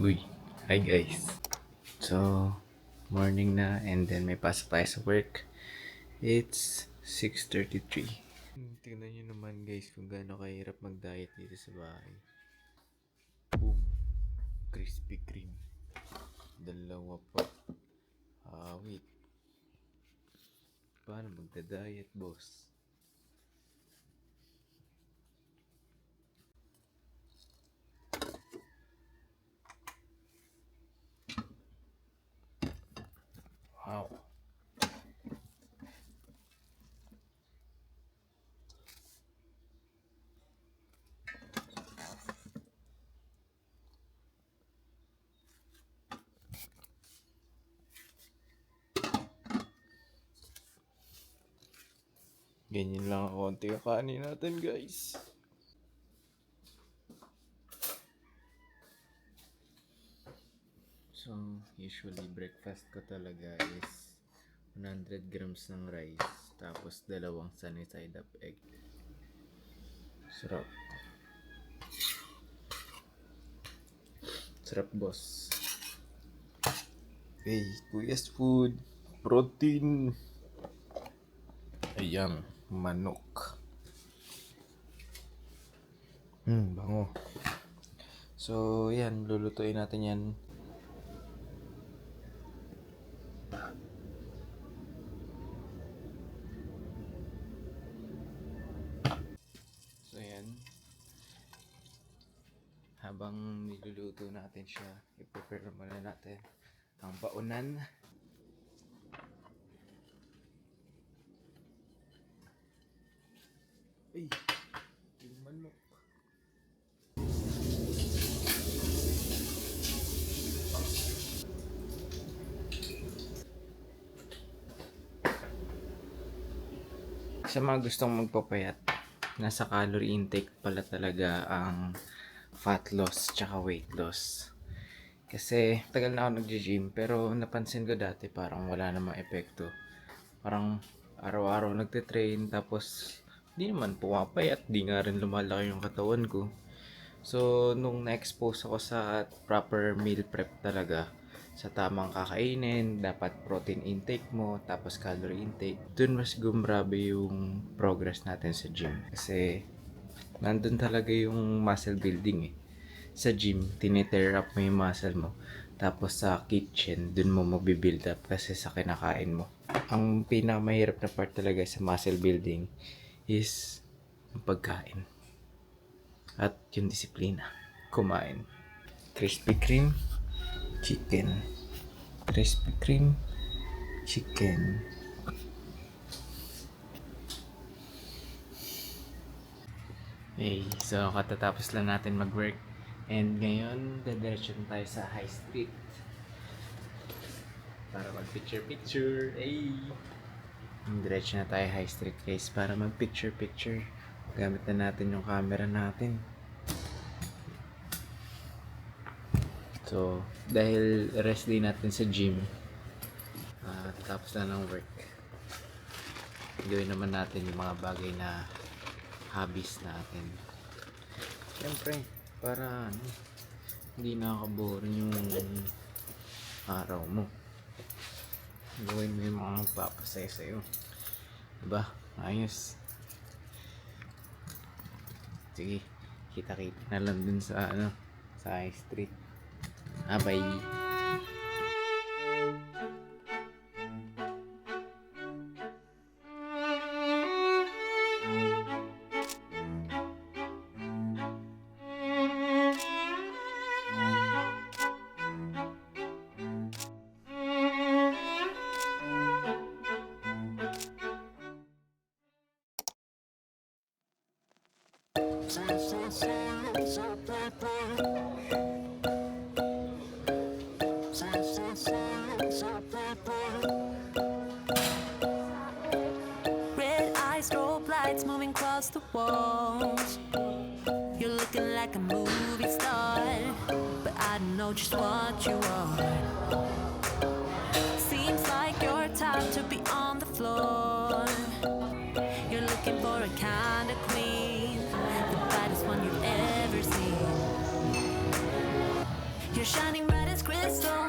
Uy, hi guys. So, morning na and then may pasok tayo sa work. It's 6:33. Tingnan nyo naman guys kung gaano kahirap mag-diet dito sa bahay. Boom! Krispy Kreme. Dalawa pa. Wait. Paano magda-diet, boss? Wow. Ganyan lang ang konti kakanin natin guys. So, usually breakfast ko talaga is 100 grams ng rice tapos dalawang sunny side up egg. Sarap. Sarap boss. Okay, Kuya's food. Protein. Ayan, manok. Bango. So, yan, lulutuin natin yan. So, yan. Habang niluluto natin siya, i-prepare muna natin ang baunan. Ay, yung manok. Sa mga gustong magpapayat, nasa calorie intake pala talaga ang fat loss tsaka weight loss. Kasi tagal na ako nag-gym pero napansin ko dati parang wala namang epekto. Parang araw-araw nagte-train tapos di naman pumapayat, di nga rin lumalaki yung katawan ko. So nung na-expose ako sa proper meal prep talaga, sa tamang kakainin, dapat protein intake mo, tapos calorie intake, dun mas gumrabe yung progress natin sa gym. Kasi nandun talaga yung muscle building eh. Sa gym, tinitear up mo yung muscle mo. Tapos sa kitchen, dun mo mabibuild up kasi sa kinakain mo. Ang pinakamahirap na part talaga sa muscle building is yung pagkain. At yung disiplina. Kumain. Krispy Kreme, chicken. Krispy Kreme, chicken. Hey, so katatapos lang natin mag-work. And ngayon, dadiretso na tayo sa High Street. Para mag-picture-picture. Hey! Diretso na tayo High Street guys para mag-picture-picture. Gamit na natin yung camera natin. So, dahil rest day natin sa gym, tapos na ng work, gawin naman natin yung mga bagay na hobbies natin. Siyempre, para hindi nakaka-boring yung araw mo. Gawin mo yung mga magpapasaya sa'yo. Diba? Ayos. Sige, kita-kita na lang dun sa sa High Street. Bye. Red eyes, strobe lights moving across the walls. You're looking like a movie star, but I don't know just what you are. Seems like your time to be on the floor. You're looking for a kind of queen, the baddest one you've ever seen. You're shining bright as crystal.